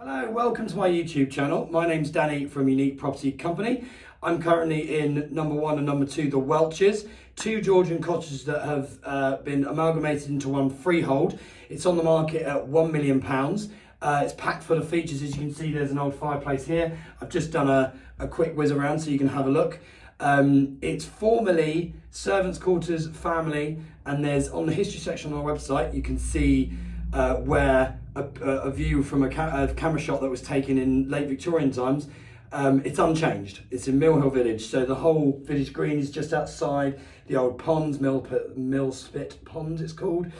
Hello, welcome to my YouTube channel. My name's Danny from Unique Property Company. I'm currently in number 1 and number 2, the Welches, two Georgian cottages that have been amalgamated into one freehold. It's on the market at £1 million. It's packed full of features. As you can see, there's an old fireplace here. I've just done a quick whiz around so you can have a look. It's formerly servants' quarters, family, and there's on the history section on our website, you can see where a view from a camera shot that was taken in late Victorian times. It's unchanged. It's in Mill Hill Village, so the whole village green is just outside the old ponds, Mill Spit Pond it's called.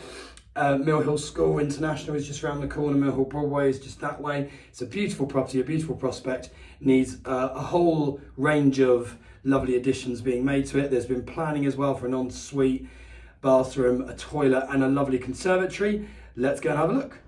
Mill Hill School International is just around the corner. Mill Hill Broadway is just that way. It's a beautiful property, a beautiful prospect. Needs a whole range of lovely additions being made to it. There's been planning as well for an ensuite, bathroom, a toilet and a lovely conservatory. Let's go and have a look.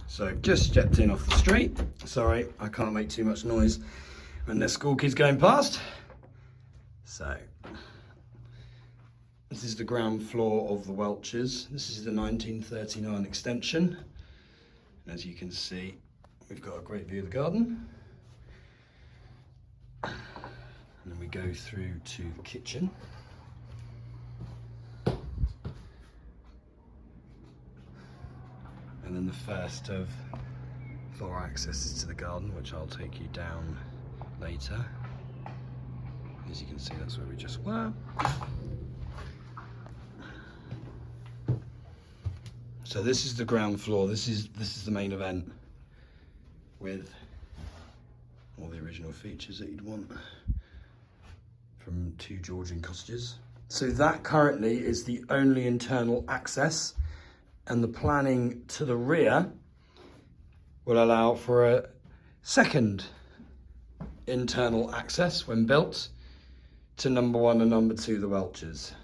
So just stepped in off the street. Sorry, I can't make too much noise when there's school kids going past. So this is the ground floor of the Welches. This is the 1939 extension. And as you can see, we've got a great view of the garden. And then we go through to the kitchen. And then the first of 4 accesses to the garden, which I'll take you down later. As you can see, that's where we just were. So this is the ground floor. This is the main event with all the original features that you'd want from 2 Georgian cottages. So that currently is the only internal access, and the planning to the rear will allow for a second internal access when built to number 1 and number 2, the Welches.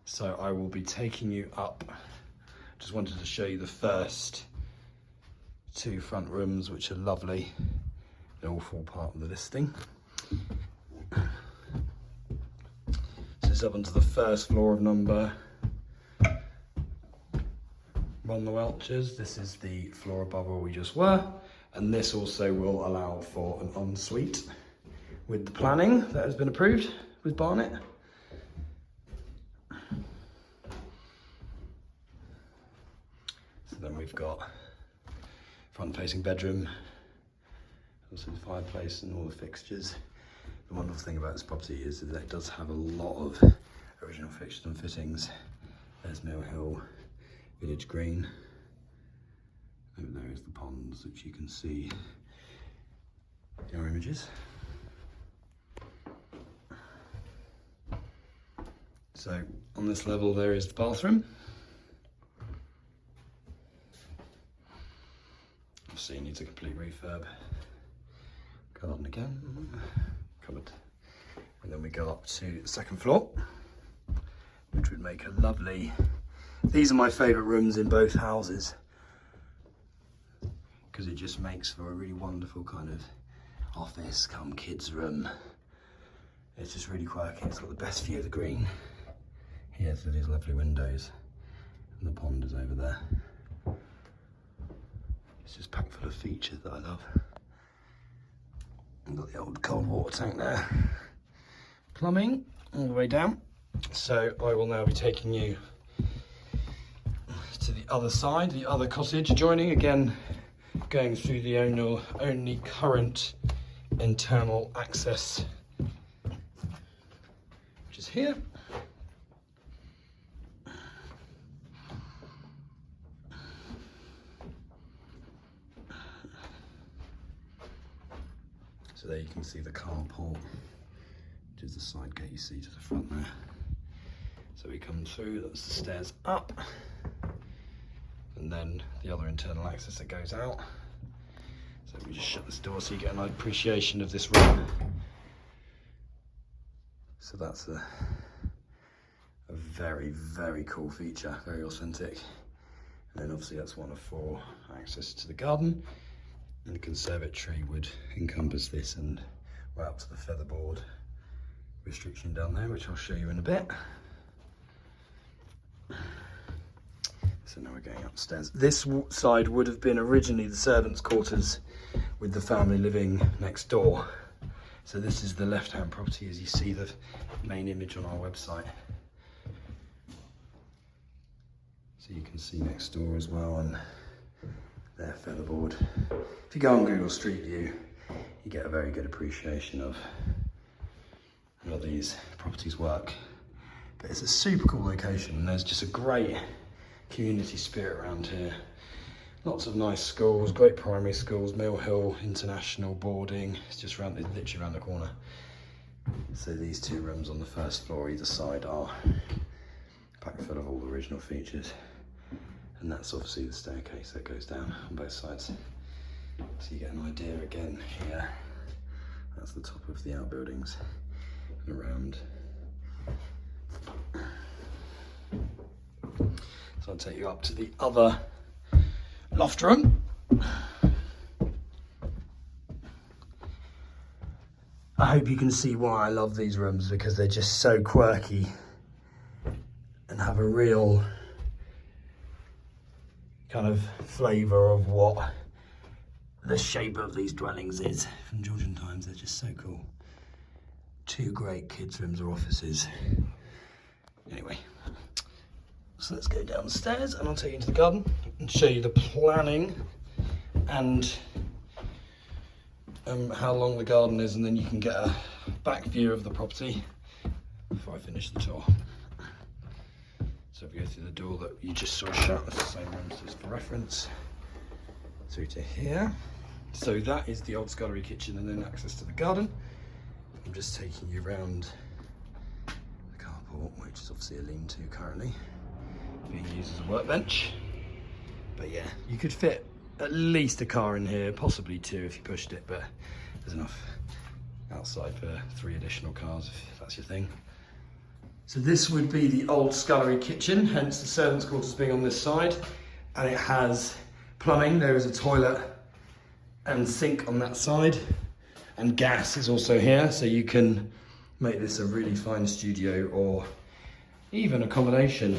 So I will be taking you up. Just wanted to show you the first 2 front rooms, which are lovely. They all form part of the listing. So it's up onto the first floor of number 1, the Welches. This is the floor above where we just were. And this also will allow for an ensuite with the planning that has been approved with Barnet. So then we've got front-facing bedroom, also the fireplace and all the fixtures. The wonderful thing about this property is that it does have a lot of original fixtures and fittings. There's Mill Hill Village Green. Over there is the ponds, which you can see in our images. So on this level there is the bathroom. Obviously it needs a complete refurb. Garden again, cupboard. And then we go up to the second floor, which would make a lovely, these are my favourite rooms in both houses, because it just makes for a really wonderful kind of office come kids room. It's just really quirky. It's got the best view of the green here through these lovely windows, and the pond is over there. It's just packed full of features that I love. I've got the old cold water tank there. Plumbing all the way down. So I will now be taking you to the other side, the other cottage adjoining, again going through the only current internal access, which is here. So there you can see the carport, which is the side gate you see to the front there. So we come through, that's the stairs up, and then the other internal access that goes out. So we just shut this door so you get an appreciation of this room. So that's a very, very cool feature, very authentic. And then obviously that's one of 4 access to the garden. And the conservatory would encompass this and right up to the featherboard restriction down there, which I'll show you in a bit. So now we're going upstairs. This side would have been originally the servants' quarters with the family living next door. So this is the left-hand property as you see the main image on our website. So you can see next door as well, and their featherboard. If you go on Google Street View, you get a very good appreciation of how these properties work. But it's a super cool location, and there's just a great community spirit around here. Lots of nice schools, great primary schools, Mill Hill International boarding. It's just literally around the corner. So these 2 rooms on the first floor either side are packed full of all the original features. And that's obviously the staircase that goes down on both sides. So you get an idea again here. That's the top of the outbuildings and around. So I'll take you up to the other loft room. I hope you can see why I love these rooms, because they're just so quirky and have a real kind of flavour of what the shape of these dwellings is from Georgian times. They're just so cool. 2 great kids' rooms or offices. Anyway, so let's go downstairs and I'll take you into the garden and show you the planning and how long the garden is, and then you can get a back view of the property before I finish the tour. So if we go through the door that you just saw shut, that's the same rooms just for reference, through to here. So that is the old scullery kitchen and then access to the garden. I'm just taking you around the carport, which is obviously a lean-to currently, being used as a workbench. But yeah, you could fit at least a car in here, possibly 2 if you pushed it, but there's enough outside for 3 additional cars if that's your thing. So this would be the old scullery kitchen, hence the servants' quarters being on this side, and it has plumbing. There is a toilet and sink on that side, and gas is also here, so you can make this a really fine studio or even accommodation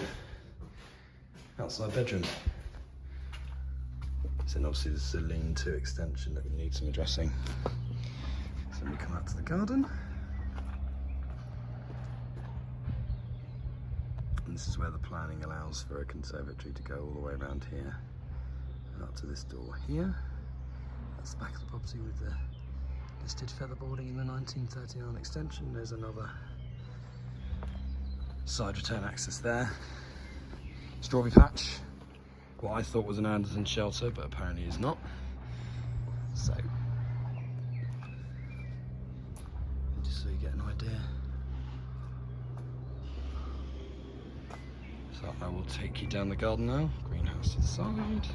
outside bedroom. So then obviously this is a lean-to extension that would need some addressing. So we come out to the garden. And this is where the planning allows for a conservatory to go all the way around here and up to this door here. That's the back of the property with the listed featherboarding in the 1939 extension. There's another side return access there. Strawberry patch, what I thought was an Anderson shelter, but apparently is not. So, just so you get an idea. So I will take you down the garden now. Greenhouse to the side.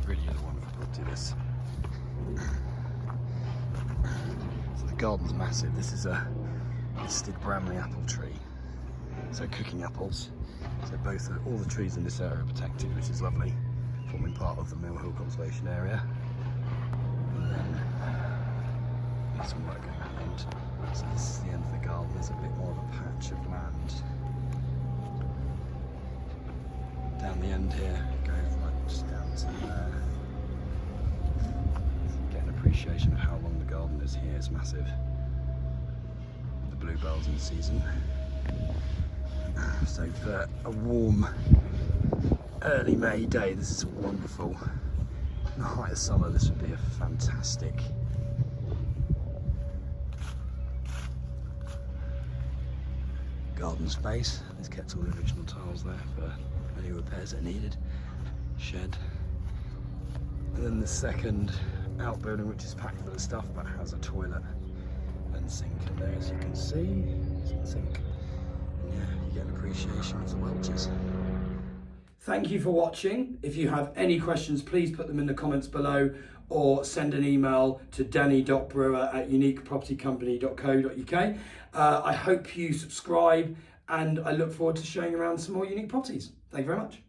Really is a wonderful property, this. So the garden's massive. This is a listed Bramley apple tree. So cooking apples. So all the trees in this area are protected, which is lovely, forming part of the Mill Hill Conservation Area. And then there's some work going around. So this is the end of the garden. There's a bit more of a patch of land down the end here. Go right just down to there. So you get an appreciation of how long the garden is here. It's massive. The bluebells in season. So for a warm early May day, this is wonderful. In the height of summer, this would be a fantastic garden space. It's kept all the original tiles there for any repairs that are needed. Shed. And then the second outbuilding, which is packed full of stuff, but has a toilet and sink in there, as you can see. There's a sink. Yeah, you get an appreciation of the Welches. Thank you for watching. If you have any questions, please put them in the comments below or send an email to danny.brewer@uniquepropertycompany.co.uk. I hope you subscribe and I look forward to showing you around some more unique properties. Thank you very much.